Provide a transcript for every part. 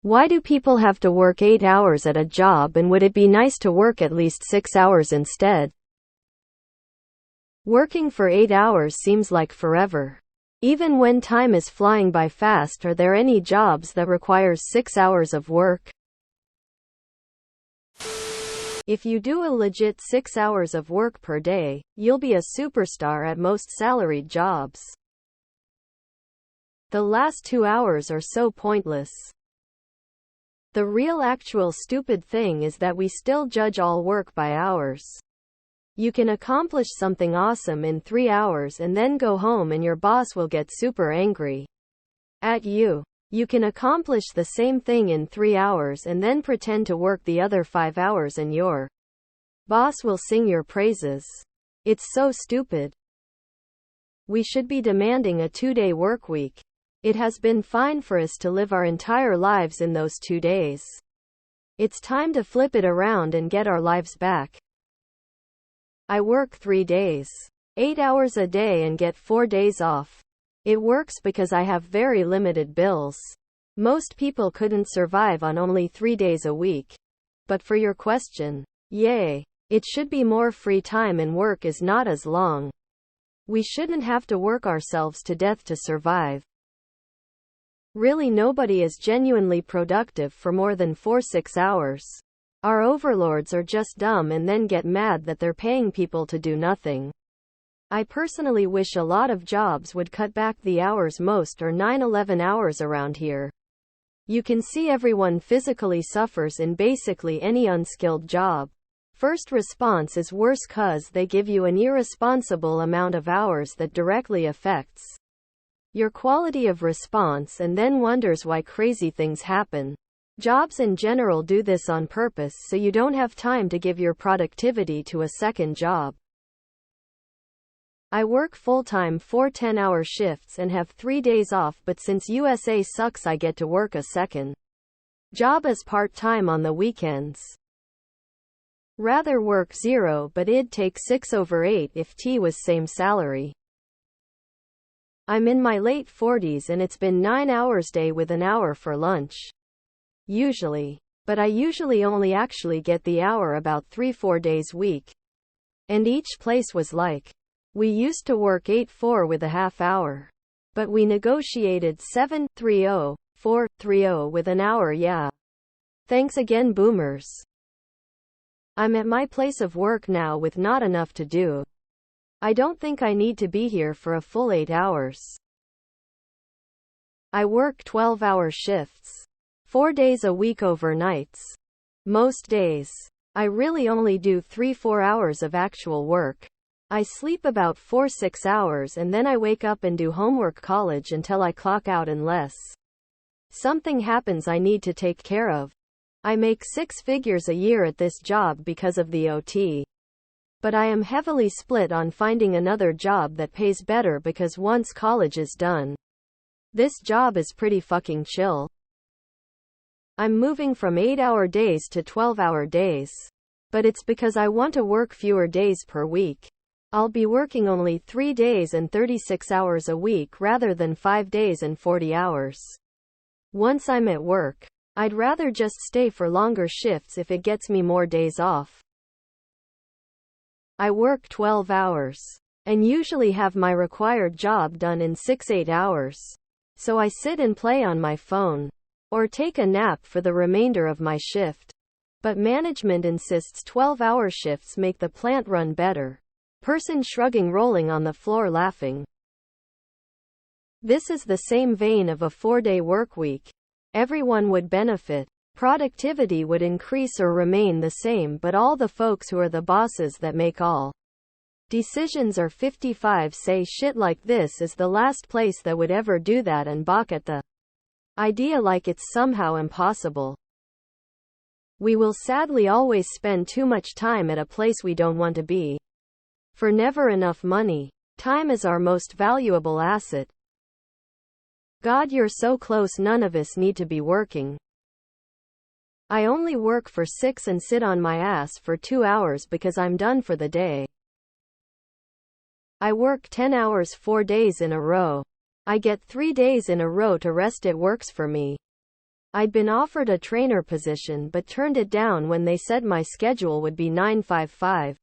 Why do people have to work 8 hours at a job, and would it be nice to work at least 6 hours instead? Working for 8 hours seems like forever. Even when time is flying by fast, are there any jobs that requires 6 hours of work? If you do a legit 6 hours of work per day, you'll be a superstar at most salaried jobs. The last 2 hours are so pointless. The real actual stupid thing is that we still judge all work by hours. You can accomplish something awesome in 3 hours and then go home and your boss will get super angry at you. You can accomplish the same thing in 3 hours and then pretend to work the other 5 hours and your boss will sing your praises. It's so stupid. We should be demanding a 2-day work week. It has been fine for us to live our entire lives in those 2 days. It's time to flip it around and get our lives back. I work 3 days, 8 hours a day, and get 4 days off. It works because I have very limited bills. Most people couldn't survive on only 3 days a week. But for your question, yay. It should be more free time and work is not as long. We shouldn't have to work ourselves to death to survive. Really, nobody is genuinely productive for more than 4-6 hours. Our overlords are just dumb and then get mad that they're paying people to do nothing. I personally wish a lot of jobs would cut back the hours. Most are 9-11 hours around here. You can see everyone physically suffers in basically any unskilled job. First response is worse cause they give you an irresponsible amount of hours that directly affects your quality of response, and then wonders why crazy things happen. Jobs in general do this on purpose so you don't have time to give your productivity to a second job. I work full-time 4 10-hour shifts and have 3 days off, but since USA sucks I get to work a second job as part-time on the weekends. Rather work 0, but it'd take 6/8 if T was same salary. I'm in my late 40s and it's been 9 hours day with an hour for lunch. Usually. But I usually only actually get the hour about 3-4 days week. And each place was like, we used to work 8-4 with a half hour. But we negotiated 7-3-0, 4-3-0 with an hour. Yeah. Thanks again, boomers. I'm at my place of work now with not enough to do. I don't think I need to be here for a full 8 hours. I work 12-hour shifts. 4 days a week overnights. Most days. I really only do 3-4 hours of actual work. I sleep about 4-6 hours and then I wake up and do homework college until I clock out unless something happens I need to take care of. I make 6 figures a year at this job because of the OT. But I am heavily split on finding another job that pays better because once college is done, this job is pretty fucking chill. I'm moving from 8-hour days to 12-hour days. But it's because I want to work fewer days per week. I'll be working only 3 days and 36 hours a week rather than 5 days and 40 hours. Once I'm at work, I'd rather just stay for longer shifts if it gets me more days off. I work 12 hours. And usually have my required job done in 6-8 hours. So I sit and play on my phone. Or take a nap for the remainder of my shift. But management insists 12-hour shifts make the plant run better. Person shrugging, rolling on the floor laughing. This is the same vein of a 4-day work week. Everyone would benefit. Productivity would increase or remain the same, but all the folks who are the bosses that make all decisions are 55 say shit like this is the last place that would ever do that and balk at the idea like it's somehow impossible. We will sadly always spend too much time at a place we don't want to be. For never enough money. Time is our most valuable asset. God, you're so close, none of us need to be working. I only work for 6 and sit on my ass for 2 hours because I'm done for the day. I work 10 hours 4 days in a row. I get 3 days in a row to rest. It works for me. I'd been offered a trainer position but turned it down when they said my schedule would be 9-5-5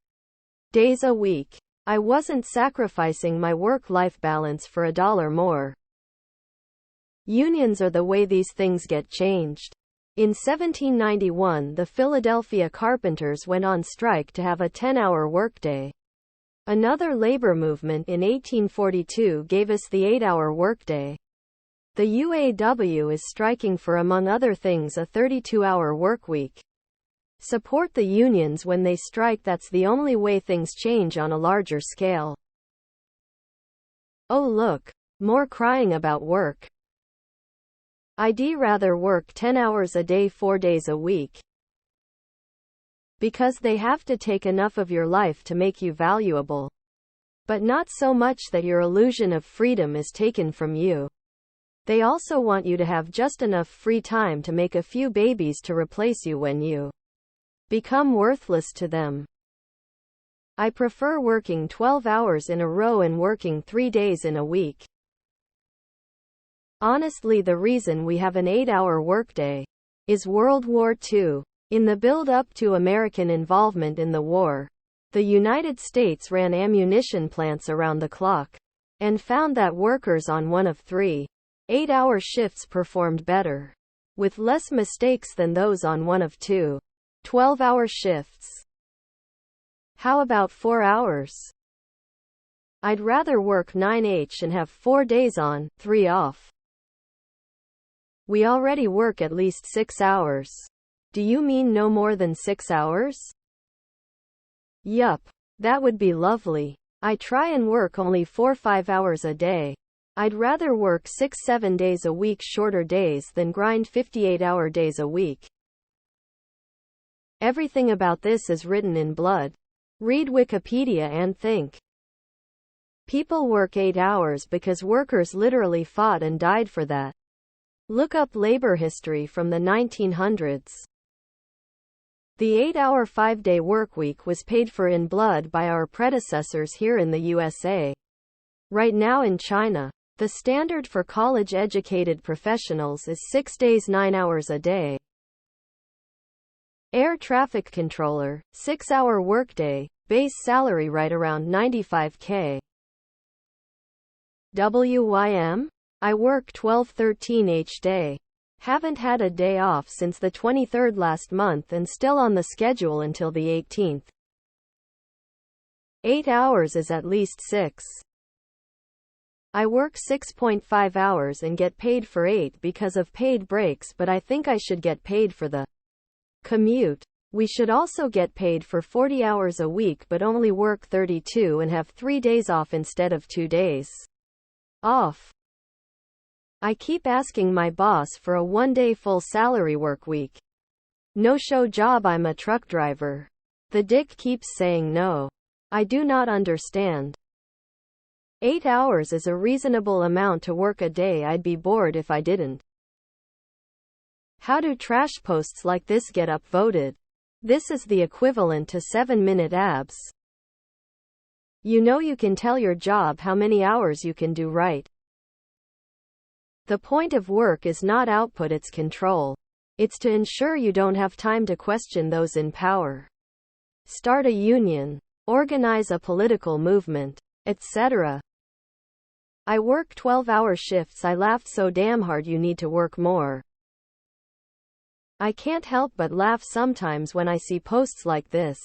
days a week. I wasn't sacrificing my work-life balance for $1 more. Unions are the way these things get changed. In 1791, the Philadelphia carpenters went on strike to have a 10-hour workday. Another labor movement in 1842 gave us the 8-hour workday. The UAW is striking for, among other things, a 32-hour workweek. Support the unions when they strike. That's the only way things change on a larger scale. Oh look, more crying about work. I'd rather work 10 hours a day 4 days a week. Because they have to take enough of your life to make you valuable. But not so much that your illusion of freedom is taken from you. They also want you to have just enough free time to make a few babies to replace you when you become worthless to them. I prefer working 12 hours in a row and working 3 days in a week. Honestly, the reason we have an 8-hour workday is World War II. In the build-up to American involvement in the war, the United States ran ammunition plants around the clock, and found that workers on one of 3 8-hour shifts performed better, with less mistakes than those on one of 2 12-hour shifts. How about 4 hours? I'd rather work 9h and have 4 days on, 3 off. We already work at least 6 hours. Do you mean no more than 6 hours? Yup. That would be lovely. I try and work only 4-5 hours a day. I'd rather work 6-7 days a week, shorter days, than grind 58-hour days a week. Everything about this is written in blood. Read Wikipedia and think. People work 8 hours because workers literally fought and died for that. Look up labor history from the 1900s. The 8-hour 5-day workweek was paid for in blood by our predecessors here in the USA. Right now in China, the standard for college-educated professionals is 6 days 9 hours a day. Air traffic controller, 6-hour workday, base salary right around $95K. WYM? I work 12-13 each day. Haven't had a day off since the 23rd last month and still on the schedule until the 18th. 8 hours is at least 6. I work 6.5 hours and get paid for 8 because of paid breaks, but I think I should get paid for the commute. We should also get paid for 40 hours a week but only work 32 and have 3 days off instead of 2 days off. I keep asking my boss for a 1-day full salary work week. No-show job. I'm a truck driver. The dick keeps saying no. I do not understand. 8 hours is a reasonable amount to work a day. I'd be bored if I didn't. How do trash posts like this get upvoted? This is the equivalent to 7-minute abs. You know, you can tell your job how many hours you can do right. The point of work is not output, it's control. It's to ensure you don't have time to question those in power. Start a union. Organize a political movement, etc. I work 12-hour shifts. I laughed so damn hard. You need to work more. I can't help but laugh sometimes when I see posts like this.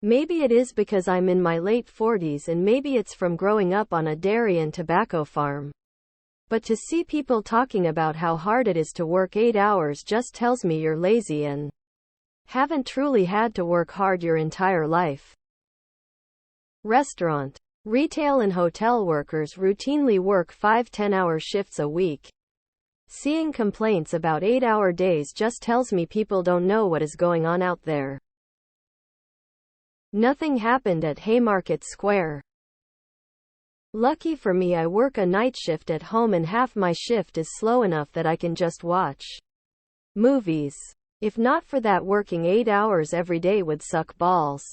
Maybe it is because I'm in my late 40s, and maybe it's from growing up on a dairy and tobacco farm. But to see people talking about how hard it is to work 8 hours just tells me you're lazy and haven't truly had to work hard your entire life. Restaurant, retail and hotel workers routinely work 5-10-hour shifts a week. Seeing complaints about 8-hour days just tells me people don't know what is going on out there. Nothing happened at Haymarket Square. Lucky for me, I work a night shift at home and half my shift is slow enough that I can just watch movies. If not for that, working 8 hours every day would suck balls.